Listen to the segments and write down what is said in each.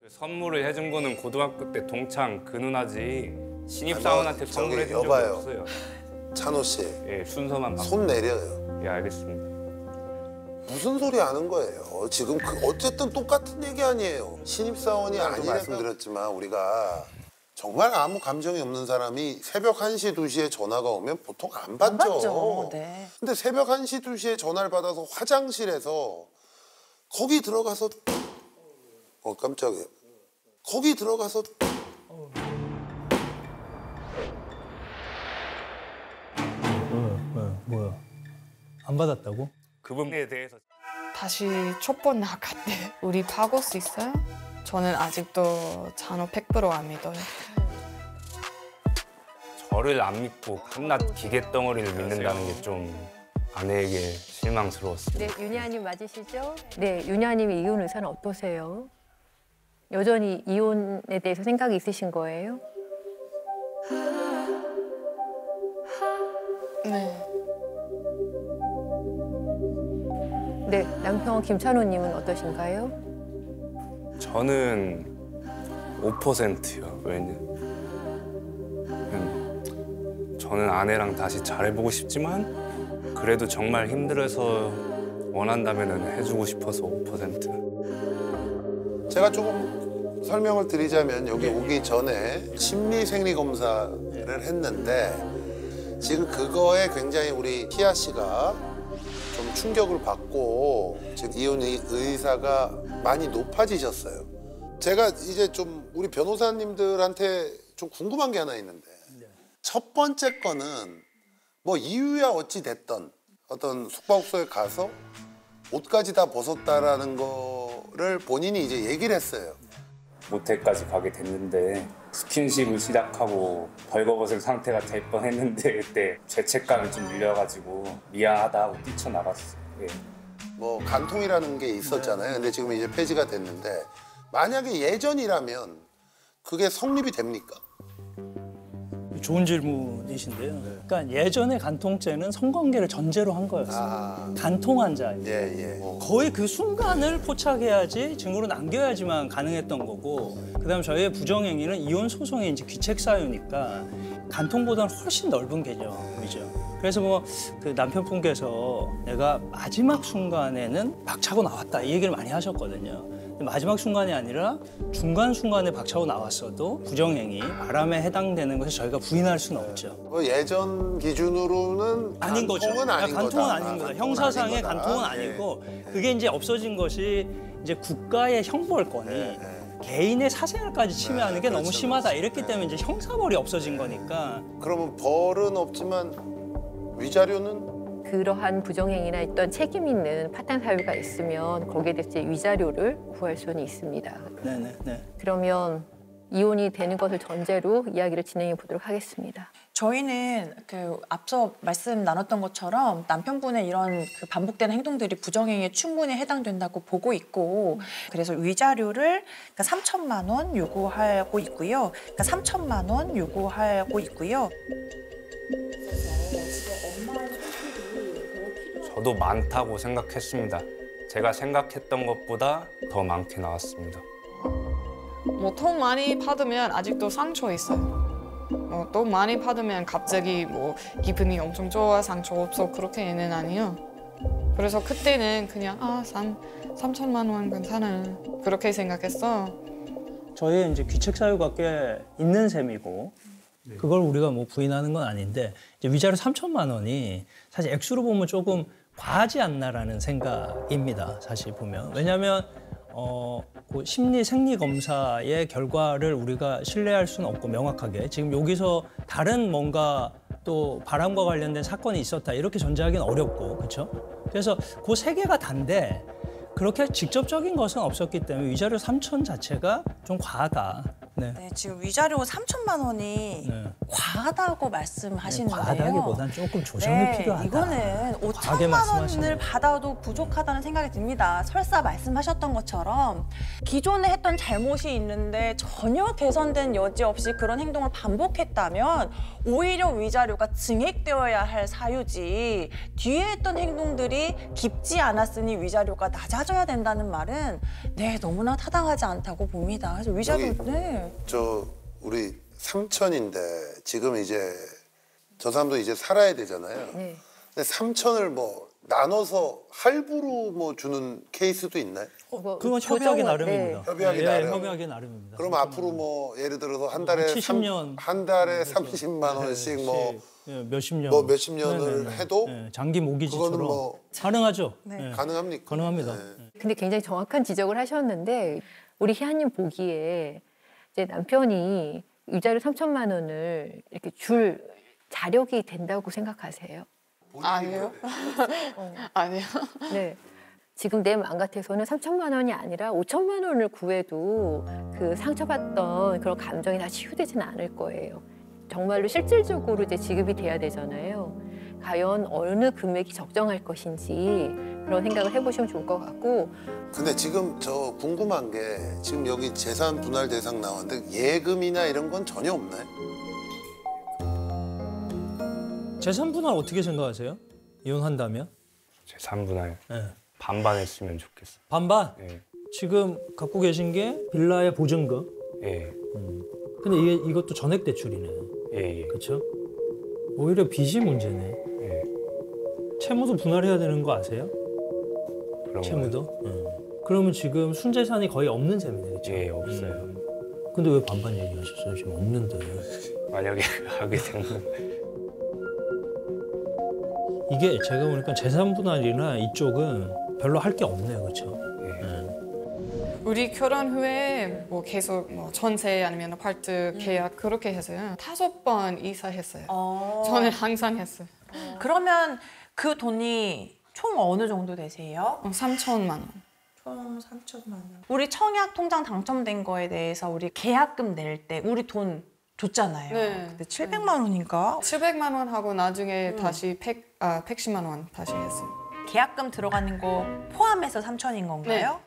선물을 해준 거는 고등학교 때 동창 그 누나지 신입사원한테 선물해 준 적이 없어요. 찬호 씨. 예, 순서만 손 내려요. 예, 알겠습니다. 무슨 소리 하는 거예요? 지금 어쨌든 똑같은 얘기 아니에요. 신입사원이 아니라고 말씀드렸지만 우리가 정말 아무 감정이 없는 사람이 새벽 1시, 2시에 전화가 오면 보통 안 받죠. 안 받죠. 네. 근데 새벽 1시, 2시에 전화를 받아서 화장실에서 거기 들어가서 깜짝이야. 거기 들어가서 뭐야? 안 받았다고? 그분에 대해서 다시 첫 번 나갈 때 우리 바꿀 수 있어요? 저는 아직도 찬호 100% 안 믿어요. 저를 안 믿고 한낱 기계덩어리를 믿는다는 게 좀 아내에게 실망스러웠습니다. 네, 윤희아님 맞으시죠? 네, 윤희아님의 이혼 의사는 어떠세요? 여전히 이혼에 대해서 생각이 있으신 거예요? 네. 네, 남편 김찬호님은 어떠신가요? 저는 5%요. 저는 아내랑 다시 잘해보고 싶지만 그래도 정말 힘들어서 원한다면 해주고 싶어서 5%. 제가 조금 설명을 드리자면 여기 오기 전에 심리생리검사를 했는데 지금 그거에 굉장히 우리 희아 씨가 좀 충격을 받고 지금 이혼 의사가 많이 높아지셨어요. 제가 이제 좀 우리 변호사님들한테 좀 궁금한 게 하나 있는데 첫 번째 거는 뭐 이유야 어찌 됐던 어떤 숙박업소에 가서 옷까지 다 벗었다라는 거를 본인이 이제 얘기를 했어요. 모텔까지 가게 됐는데 스킨십을 시작하고 벌거벗은 상태가 될 뻔했는데 그때 죄책감이 좀 밀려가지고 미안하다고 뛰쳐나갔어요. 예. 뭐 간통이라는 게 있었잖아요. 근데 지금 이제 폐지가 됐는데 만약에 예전이라면 그게 성립이 됩니까? 좋은 질문이신데요. 그러니까 예전에 간통죄는 성관계를 전제로 한 거였어요. 간통한 자. 거의 그 순간을 포착해야지 증거로 남겨야지만 가능했던 거고 그다음 저희의 부정행위는 이혼 소송의 이제 귀책 사유니까 간통보다는 훨씬 넓은 개념이죠. 그래서 뭐 그 남편분께서 내가 마지막 순간에는 박차고 나왔다 이 얘기를 많이 하셨거든요. 마지막 순간이 아니라 중간 순간에 박차고 나왔어도 부정행위, 바람에 해당되는 것을 저희가 부인할 수는 없죠. 예전 기준으로는 아닌 거죠. 간통은 아닌 거다. 형사상의 간통은 아니고 그게 이제 없어진 것이 이제 국가의 형벌권이 개인의 사생활까지 침해하는 게 너무 심하다. 이랬기 때문에 이제 형사벌이 없어진 거니까. 그러면 벌은 없지만 위자료는? 그러한 부정행위나 있던 책임 있는 파탄 사유가 있으면 거기에 대해서 위자료를 구할 수는 있습니다. 네네. 그러면 이혼이 되는 것을 전제로 이야기를 진행해 보도록 하겠습니다. 저희는 그 앞서 말씀 나눴던 것처럼 남편분의 이런 그 반복되는 행동들이 부정행위에 충분히 해당된다고 보고 있고 그래서 위자료를 그러니까 3천만 원 요구하고 있고요. 그러니까 3천만 원 요구하고 있고요. 저도 많다고 생각했습니다. 제가 생각했던 것보다 더 많게 나왔습니다. 뭐 돈 많이 받으면 아직도 상처 있어요. 돈 많이 받으면 갑자기 뭐 기분이 엄청 좋아 상처 없어 그렇게는 아니요. 그래서 그때는 그냥 3천만 원 괜찮아 그렇게 생각했어. 저희의 이제 귀책 사유가 꽤 있는 셈이고 그걸 우리가 뭐 부인하는 건 아닌데 이제 위자료 3천만 원이 사실 액수로 보면 조금 과하지 않나라는 생각입니다. 사실 보면 왜냐하면 그 심리 생리 검사의 결과를 우리가 신뢰할 수는 없고 명확하게 지금 여기서 다른 뭔가 또 바람과 관련된 사건이 있었다 이렇게 전제하기는 어렵고 그렇죠? 그래서 그 세 개가 단데 그렇게 직접적인 것은 없었기 때문에 위자료 3천 자체가 좀 과하다. 네. 네, 지금 위자료 3천만 원이 네. 과하다고 말씀하시는데요. 과하다기보단 조금 조정이 네, 필요하다. 이거는 과하게 5천만 말씀하시네요. 원을 받아도 부족하다는 생각이 듭니다. 설사 말씀하셨던 것처럼 기존에 했던 잘못이 있는데 전혀 개선된 여지 없이 그런 행동을 반복했다면 오히려 위자료가 증액되어야 할 사유지 뒤에 했던 행동들이 깊지 않았으니 위자료가 낮아져야 된다는 말은 네, 너무나 타당하지 않다고 봅니다. 그래서 위자료 여기 네. 우리 삼천인데 지금 이제 저 사람도 이제 살아야 되잖아요. 네. 근데 삼천을 뭐 나눠서 할부로 뭐 주는 케이스도 있나요? 그건 협의하기 나름입니다. 협의하기 예, 나름. 협의하기 나름입니다. 그럼 앞으로 뭐 예를 들어서 한 달에 70년 한 달에 30만 원씩 뭐 몇십 년, 몇십 년을 해도 장기 모기지처럼 그거는 뭐 가능하죠. 네. 예, 가능합니까? 가능합니다. 근데 굉장히 정확한 지적을 하셨는데 우리 희한님 보기에 이제 남편이 위자료 3천만 원을 이렇게 줄 자력이 된다고 생각하세요? 아니요. 아니요. 네. 지금 내 마음 같아서는 3천만 원이 아니라 5천만 원을 구해도 그 상처받던 그런 감정이 다 치유되지는 않을 거예요. 정말로 실질적으로 이제 지급이 돼야 되잖아요. 과연 어느 금액이 적정할 것인지 그런 생각을 해보시면 좋을 것 같고. 근데 지금 저 궁금한 게 지금 여기 재산 분할 대상 나왔는데 예금이나 이런 건 전혀 없나요? 재산 분할 어떻게 생각하세요? 이혼한다면? 재산 분할 예. 반반 했으면 좋겠어. 반반? 예. 지금 갖고 계신 게 빌라의 보증금. 예. 근데 이것도 전액 대출이네. 예. 예. 그렇죠? 오히려 빚이 문제네. 예. 채무도 분할해야 되는 거 아세요? 그런 채무도? 그러면 지금 순재산이 거의 없는 셈이네. 그렇죠? 예, 없어요. 근데 왜 반반 얘기하셨어요? 지금 없는데. 만약에 하게 되면 이게 제가 보니까 재산 분할이나 이쪽은 별로 할 게 없네요. 그렇죠? 우리 결혼 후에 뭐 계속 뭐 전세 아니면 아파트 계약 그렇게 했어요. 5번 이사했어요. 저는 항상 했어요. 그러면 그 돈이 총 어느 정도 되세요? 3천만 원. 총 3천만 원. 우리 청약 통장 당첨된 거에 대해서 우리 계약금 낼 때 우리 돈 줬잖아요. 네. 근데 700만 원인가? 700만 원 하고 나중에 다시 110만 원 다시 했어요. 계약금 들어가는 거 포함해서 3천인 건가요?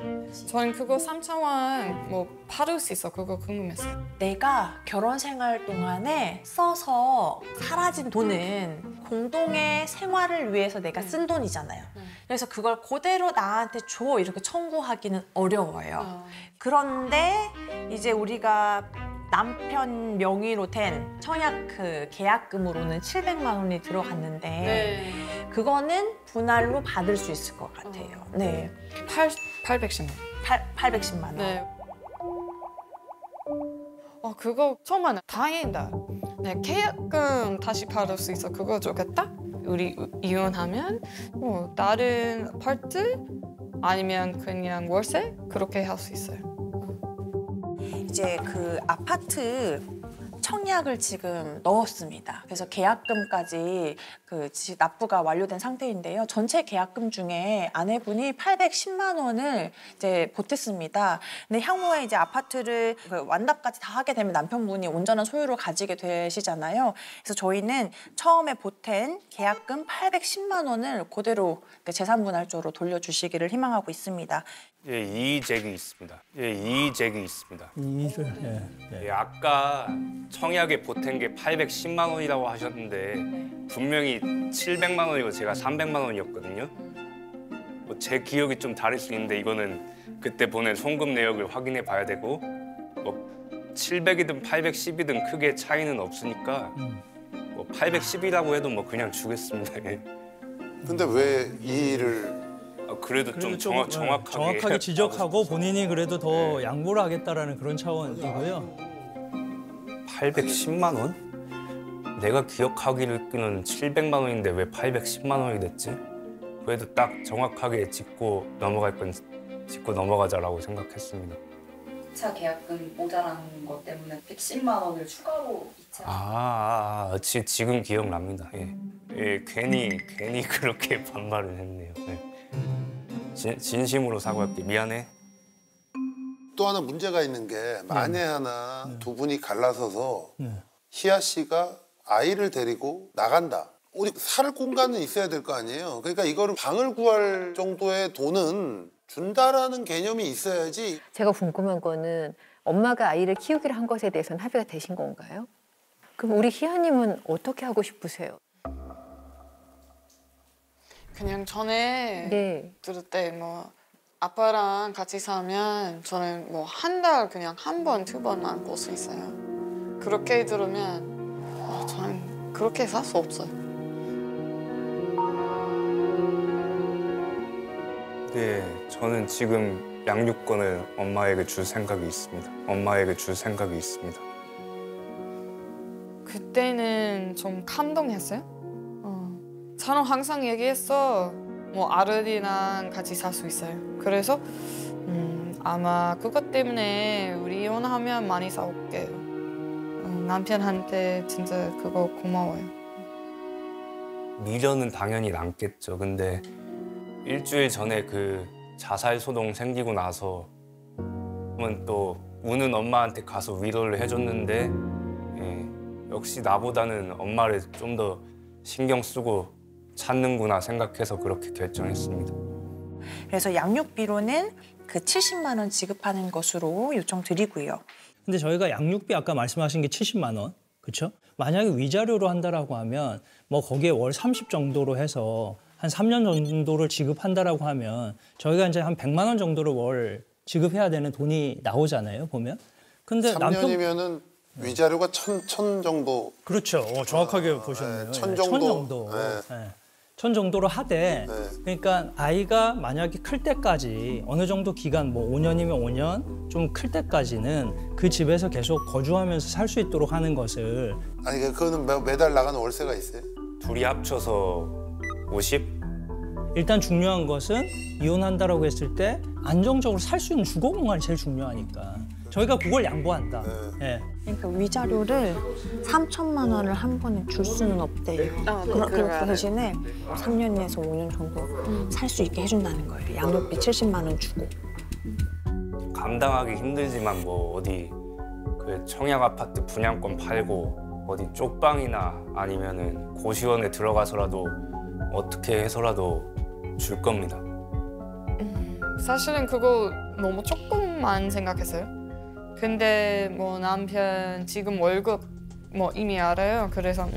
저는 그거 3천 원 뭐 받을 수 있어. 그거 궁금했어요. 내가 결혼 생활 동안에 써서 사라진 돈은 공동의 생활을 위해서 내가 쓴 돈이잖아요. 그래서 그걸 그대로 나한테 줘 이렇게 청구하기는 어려워요. 그런데 이제 우리가 남편 명의로 된 청약 그 계약금으로는 700만 원이 들어갔는데 그거는 분할로 받을 수 있을 것 같아요. 네, 810만 원. 810만 원. 네. 그거 정말 다행이다. 네, 계약금 다시 받을 수 있어. 그거 좋겠다. 우리 이혼하면 뭐 다른 아파트 아니면 그냥 월세 그렇게 할 수 있어요. 이제 그 아파트 청약을 지금 넣었습니다. 그래서 계약금까지 그 납부가 완료된 상태인데요. 전체 계약금 중에 아내분이 810만 원을 이제 보탰습니다. 근데 향후에 이제 아파트를 그 완납까지 다 하게 되면 남편분이 온전한 소유를 가지게 되시잖아요. 그래서 저희는 처음에 보탠 계약금 810만 원을 그대로 재산분할조로 돌려주시기를 희망하고 있습니다. 예, 이의제기 있습니다. 예, 이의제기 있습니다. 이를 예, 아까 청약에 보탠 게 810만 원이라고 하셨는데 분명히 700만 원이고 제가 300만 원이었거든요. 뭐 제 기억이 좀 다를 수 있는데 이거는 그때 보낸 송금 내역을 확인해 봐야 되고 뭐 700이든 810이든 크게 차이는 없으니까 뭐 810이라고 해도 뭐 그냥 주겠습니다. 예. 근데 왜 이 일을 그래도 좀 정확하게 정확하게 지적하고 본인이 그래도 더 양보를 하겠다라는 그런 차원이고요. 810만 원? 내가 기억하기로는 700만 원인데 왜 810만 원이 됐지? 그래도 딱 정확하게 짚고 넘어갈 건 짚고 넘어가자라고 생각했습니다. 2차 계약금 모자란 것 때문에 110만 원을 추가로 2차 지금 기억납니다. 예. 예, 괜히 그렇게 반말을 했네요. 예. 진심으로 사과할게. 미안해. 또 하나 문제가 있는 게 만에 하나 두 분이 갈라서서 희아 씨가 아이를 데리고 나간다. 우리 살 공간은 있어야 될 거 아니에요. 그러니까 이거를 방을 구할 정도의 돈은 준다라는 개념이 있어야지. 제가 궁금한 거는 엄마가 아이를 키우기로 한 것에 대해서는 합의가 되신 건가요? 그럼 우리 희아님은 어떻게 하고 싶으세요? 그냥 전에 네. 들을 때 뭐 아빠랑 같이 살면 저는 뭐 한 달 그냥 한 번, 두 번만 볼 수 있어요. 그렇게 들으면 저는 그렇게 살 수 없어요. 네, 저는 지금 양육권을 엄마에게 줄 생각이 있습니다. 엄마에게 줄 생각이 있습니다. 그때는 좀 감동했어요. 저는 항상 얘기했어. 뭐 아르디랑 같이 살 수 있어요. 그래서 아마 그것 때문에 우리 이혼하면 많이 싸울게요. 남편한테 진짜 그거 고마워요. 미련은 당연히 남겠죠. 근데 일주일 전에 그 자살 소동 생기고 나서 또 우는 엄마한테 가서 위로를 해줬는데 역시 나보다는 엄마를 좀 더 신경 쓰고 찾는구나 생각해서 그렇게 결정했습니다. 그래서 양육비로는 그 70만 원 지급하는 것으로 요청드리고요. 근데 저희가 양육비 아까 말씀하신 게 70만 원, 그렇죠? 만약에 위자료로 한다라고 하면 뭐 거기에 월 30 정도로 해서 한 3년 정도를 지급한다라고 하면 저희가 이제 한 100만 원 정도를 월 지급해야 되는 돈이 나오잖아요, 보면. 근데 3년이면은 위자료가 천 정도. 그렇죠. 정확하게 보셨네요. 천 천 정도. 정도. 네. 네. 천 정도로 하되 그러니까 아이가 만약에 클 때까지 어느 정도 기간 뭐 5년이면 5년 좀 클 때까지는 그 집에서 계속 거주하면서 살 수 있도록 하는 것을 아니 그거는 매달 나가는 월세가 있어요? 둘이 합쳐서 50? 일단 중요한 것은 이혼한다라고 했을 때 안정적으로 살 수 있는 주거 공간이 제일 중요하니까 저희가 그걸 양보한다. 네. 그러니까 위자료를 3천만 원을 한 번에 줄 수는 없대요. 그 대신에 3년에서 5년 정도 살 수 있게 해준다는 거예요. 양육비 70만 원 주고. 감당하기 힘들지만 뭐 어디 그 청약 아파트 분양권 팔고 어디 쪽방이나 아니면은 고시원에 들어가서라도 어떻게 해서라도 줄 겁니다. 사실은 그거 너무 조금만 생각했어요. 근데 뭐 남편 지금 월급 뭐 이미 알아요. 그래서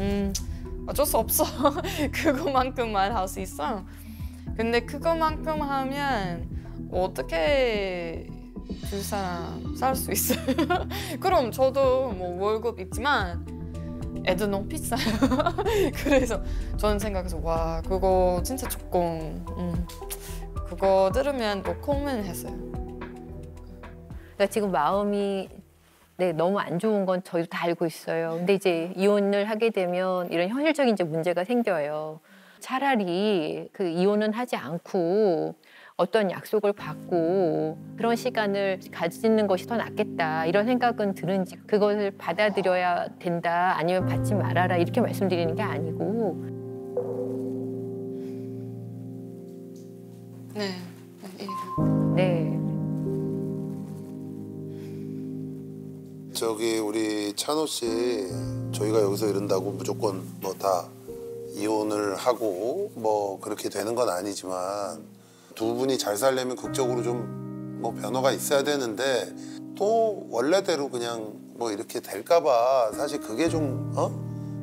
어쩔 수 없어. 그거만큼만 할 수 있어. 근데 그거만큼 하면 어떻게 두 사람 살 수 있어요? 그럼 저도 뭐 월급 있지만 애들 너무 비싸요. 그래서 저는 생각해서 와 그거 진짜 조금 그거 들으면 또 고민했어요. 그러니까 지금 마음이 너무 안 좋은 건 저희도 다 알고 있어요. 근데 이제 이혼을 하게 되면 이런 현실적인 이제 문제가 생겨요. 차라리 그 이혼은 하지 않고 어떤 약속을 받고 그런 시간을 가지는 것이 더 낫겠다 이런 생각은 드는지 그것을 받아들여야 된다 아니면 받지 말아라 이렇게 말씀드리는 게 아니고 네. 저기 우리 찬호 씨 저희가 여기서 이런다고 무조건 뭐 다 이혼을 하고 뭐 그렇게 되는 건 아니지만 두 분이 잘 살려면 극적으로 좀 뭐 변화가 있어야 되는데 또 원래대로 그냥 뭐 이렇게 될까봐 사실 그게 좀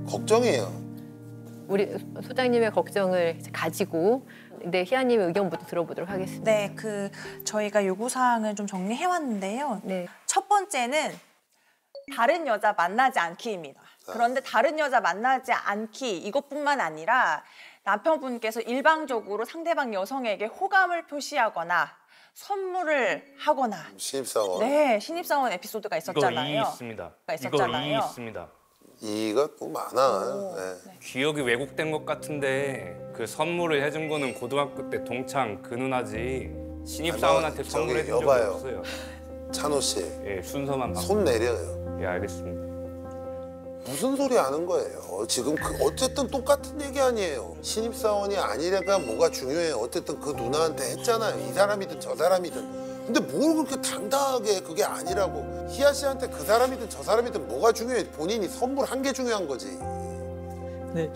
걱정이에요. 우리 소장님의 걱정을 가지고 희아님의 의견부터 들어보도록 하겠습니다. 네, 저희가 요구사항을 좀 정리해왔는데요. 네. 첫 번째는 다른 여자 만나지 않기입니다. 그런데 다른 여자 만나지 않기 이것뿐만 아니라 남편분께서 일방적으로 상대방 여성에게 호감을 표시하거나 선물을 하거나 신입사원. 네, 신입사원 에피소드가 있었잖아요. 이거 있습니다. 있었잖아요. 이거 있습니다. 이가 또 많아. 네. 기억이 왜곡된 것 같은데 그 선물을 해준 거는 고등학교 때 동창 그 누나지 신입사원한테 저기 선물해준 적이 여봐요. 없어요. 찬호 씨. 예, 순서만 손 내려요. 예, 알겠습니다. 무슨 소리 하는 거예요? 지금 어쨌든 똑같은 얘기 아니에요. 신입사원이 아니라가 뭐가 중요해요. 어쨌든 그 누나한테 했잖아요. 이 사람이든 저 사람이든 근데 뭘 그렇게 당당하게 그게 아니라고. 희아 씨한테 그 사람이든 저 사람이든 뭐가 중요해. 본인이 선물 한 게 중요한 거지. 근데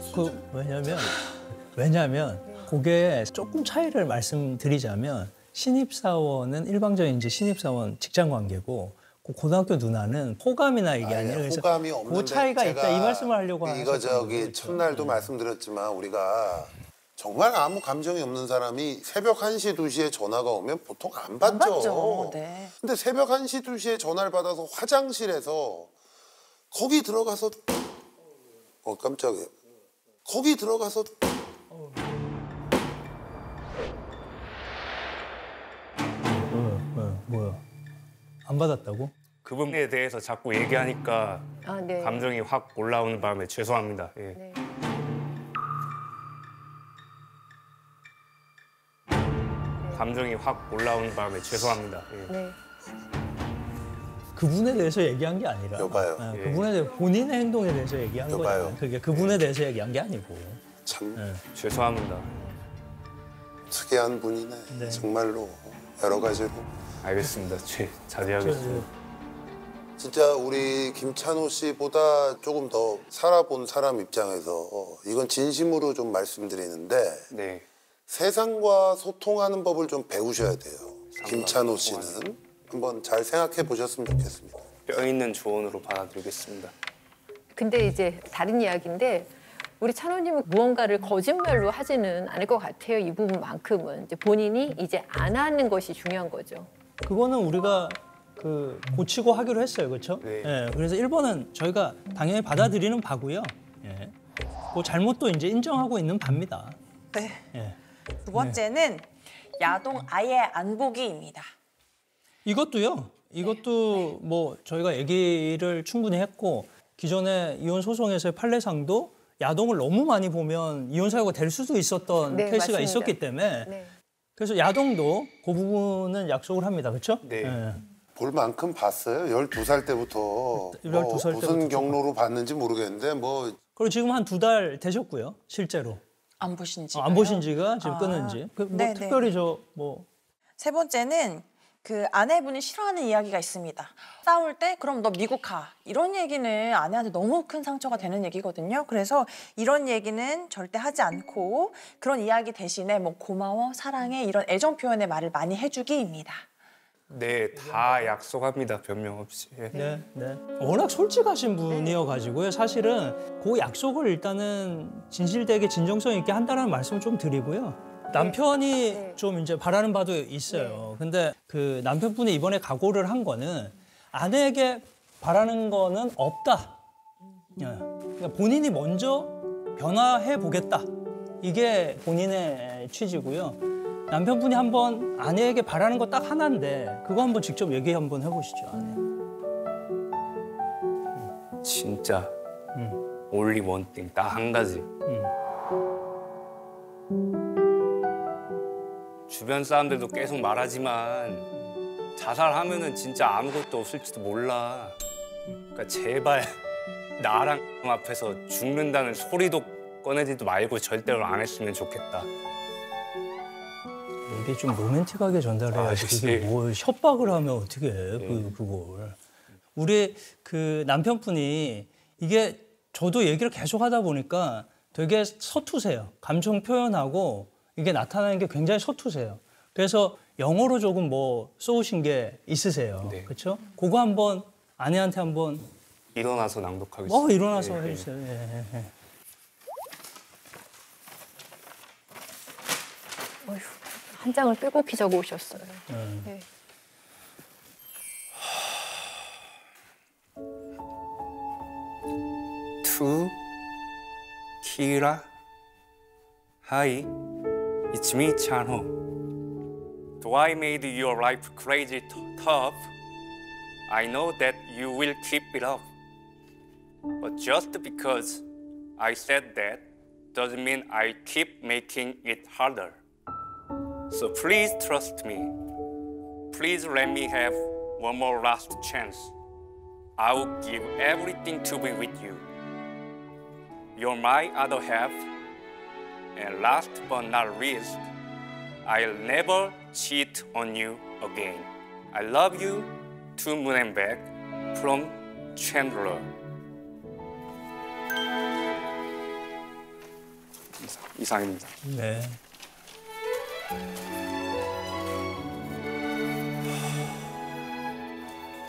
왜냐면 그게 조금 차이를 말씀드리자면 신입사원은 일방적인 이제 신입사원 직장 관계고 그 고등학교 누나는 호감이나 이게 아니라 그래서 호감이 없는데 그 차이가 있다 이 말씀을 하려고 이거 저기 그렇죠. 첫날도 말씀드렸지만 우리가 정말 아무 감정이 없는 사람이 새벽 1시, 2시에 전화가 오면 보통 안 받죠. 안 받죠. 네. 근데 새벽 1시, 2시에 전화를 받아서 화장실에서 거기 들어가서 깜짝이야. 거기 들어가서 뭐야? 안 받았다고? 그 부분에 대해서 자꾸 얘기하니까 네. 감정이 확 올라오는 바람에 죄송합니다. 예. 네. 감정이 확 올라오는 바람에 죄송합니다. 예. 네. 그분에 대해서 얘기한 게 아니라 여봐요. 예. 그분에 대해 본인의 행동에 대해서 얘기한 여봐요. 거예요. 그게 그분에 대해서 얘기한 게 아니고. 참 죄송합니다. 특이한 분이네. 네. 정말로 여러 가지로. 알겠습니다. 자제하겠습니다. 진짜 우리 김찬호 씨보다 조금 더 살아본 사람 입장에서 이건 진심으로 좀 말씀드리는데 네. 세상과 소통하는 법을 좀 배우셔야 돼요. 김찬호 씨는 한번 잘 생각해 보셨으면 좋겠습니다. 뼈 있는 조언으로 받아들이겠습니다. 근데 이제 다른 이야기인데 우리 찬호님은 무언가를 거짓말로 하지는 않을 것 같아요. 이 부분만큼은 이제 본인이 이제 안 하는 것이 중요한 거죠. 그거는 우리가 고치고 하기로 했어요, 그렇죠? 네. 예, 그래서 1번은 저희가 당연히 받아들이는 바고요. 예. 그 잘못도 이제 인정하고 있는 바입니다. 네. 예. 두 번째는 야동 아예 안 보기입니다. 이것도요. 이것도 뭐 저희가 얘기를 충분히 했고 기존에 이혼 소송에서의 판례상도 야동을 너무 많이 보면 이혼 사유가 될 수도 있었던 네, 케이스가 맞습니다. 있었기 때문에 네. 그래서 야동도 그 부분은 약속을 합니다. 그렇죠? 네. 예. 볼 만큼 봤어요. 12살 때부터 12살 무슨 때부터 경로로 봤는지 모르겠는데 그리고 지금 한 2달 되셨고요. 실제로. 안 보신 지. 안 보신 지가 지금 끊은 지. 뭐 네네. 특별히 세 번째는 그 아내분이 싫어하는 이야기가 있습니다. 싸울 때 그럼 너 미국 가. 이런 얘기는 아내한테 너무 큰 상처가 되는 얘기거든요. 그래서 이런 얘기는 절대 하지 않고 그런 이야기 대신에 뭐 고마워, 사랑해 이런 애정 표현의 말을 많이 해주기입니다. 네, 다 약속합니다. 변명 없이. 예. 네, 네. 워낙 솔직하신 분이어가지고요. 사실은 그 약속을 일단은 진실되게 진정성 있게 한다는 말씀을 좀 드리고요. 남편이 네. 좀 이제 바라는 바도 있어요. 근데 그 남편분이 이번에 각오를 한 거는 아내에게 바라는 거는 없다. 예. 그러니까 본인이 먼저 변화해 보겠다. 이게 본인의 취지고요. 남편분이 한번 아내에게 바라는 거 딱 하나인데 그거 한번 직접 얘기 한번 해보시죠. 아내. 진짜 only one thing, 딱 한 가지. 주변 사람들도 계속 말하지만 자살하면은 진짜 아무것도 없을지도 몰라. 그러니까 제발 나랑 앞에서 죽는다는 소리도 꺼내지도 말고 절대로 안 했으면 좋겠다. 이게 좀 로맨틱하게 전달해야지. 그게 뭘 협박을 하면 어떻게 해, 그걸. 우리 그 남편분이 이게 저도 얘기를 계속 하다 보니까 되게 서투세요. 감정 표현하고 이게 나타나는 게 굉장히 서투세요. 그래서 영어로 조금 뭐 써오신 게 있으세요. 네. 그렇죠? 그거 한번 아내한테 한번 일어나서 낭독하겠습니다. 일어나서 예, 예. 해주세요. 예, 예. 어휴, 한 장을 빼곡히 적어 오셨어요. 네. To Kira, hi, it's me, Chanho. Though I made your life crazy tough, I know that you will keep it up. But just because I said that doesn't mean I keep making it harder. So please trust me. Please let me have one more last chance. I will give everything to be with you. You're my other half. And last but not least, I'll never cheat on you again. I love you to moon and back from Chandler. 이상입니다. 네.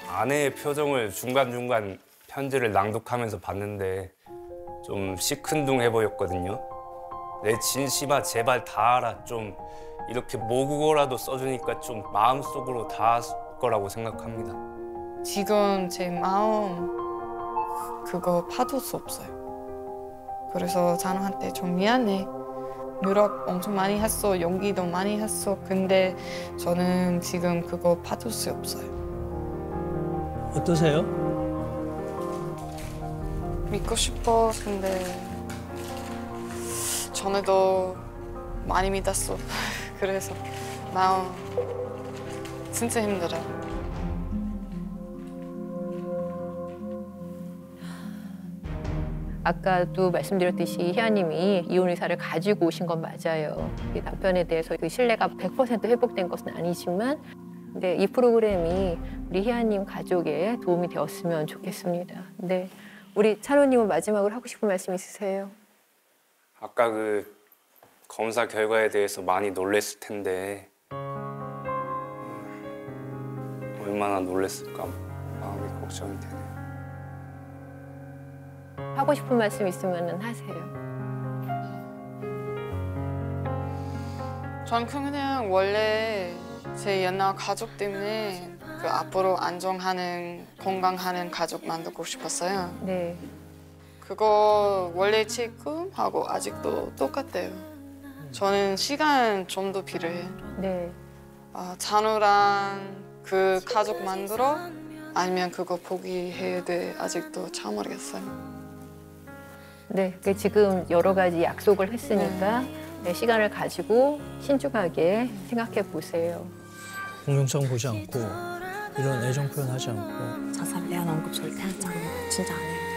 아내의 표정을 중간중간 편지를 낭독하면서 봤는데 좀 시큰둥해 보였거든요. 내 진심아 제발 다 알아. 좀 이렇게 모국어라도 써주니까 좀 마음속으로 닿을 거라고 생각합니다. 지금 제 마음 그거 파둘 수 없어요. 그래서 자노한테 좀 미안해. 노력 엄청 많이 했어. 연기도 많이 했어. 근데 저는 지금 그거 파둘 수 없어요. 어떠세요? 믿고 싶어. 근데 전에도 많이 믿었어. 그래서 마음 진짜 힘들어. 아까도 말씀드렸듯이 희아님이 이혼 의사를 가지고 오신 건 맞아요. 이 남편에 대해서 그 신뢰가 100% 회복된 것은 아니지만 근데 이 프로그램이 우리 희아님 가족에 도움이 되었으면 좋겠습니다. 네, 우리 찬호님은 마지막으로 하고 싶은 말씀 있으세요? 아까 그 검사 결과에 대해서 많이 놀랬을 텐데 얼마나 놀랬을까 마음이 걱정이 되네요. 하고 싶은 말씀 있으면 하세요. 전 그냥 원래 제 옛날 가족 때문에 그 앞으로 안정하는 건강하는 가족 만들고 싶었어요. 네. 그거 원래 제 꿈하고 아직도 똑같아요. 저는 시간 좀 더 필요해. 네. 찬우랑 그 가족 만들어 아니면 그거 포기해야 돼. 아직도 잘 모르겠어요. 네, 지금 여러 가지 약속을 했으니까 네, 시간을 가지고 신중하게 생각해 보세요. 동영상 보지 않고 이런 애정 표현하지 않고 자살 내한 언급 절대 하지 않아요. 진짜 안 해요.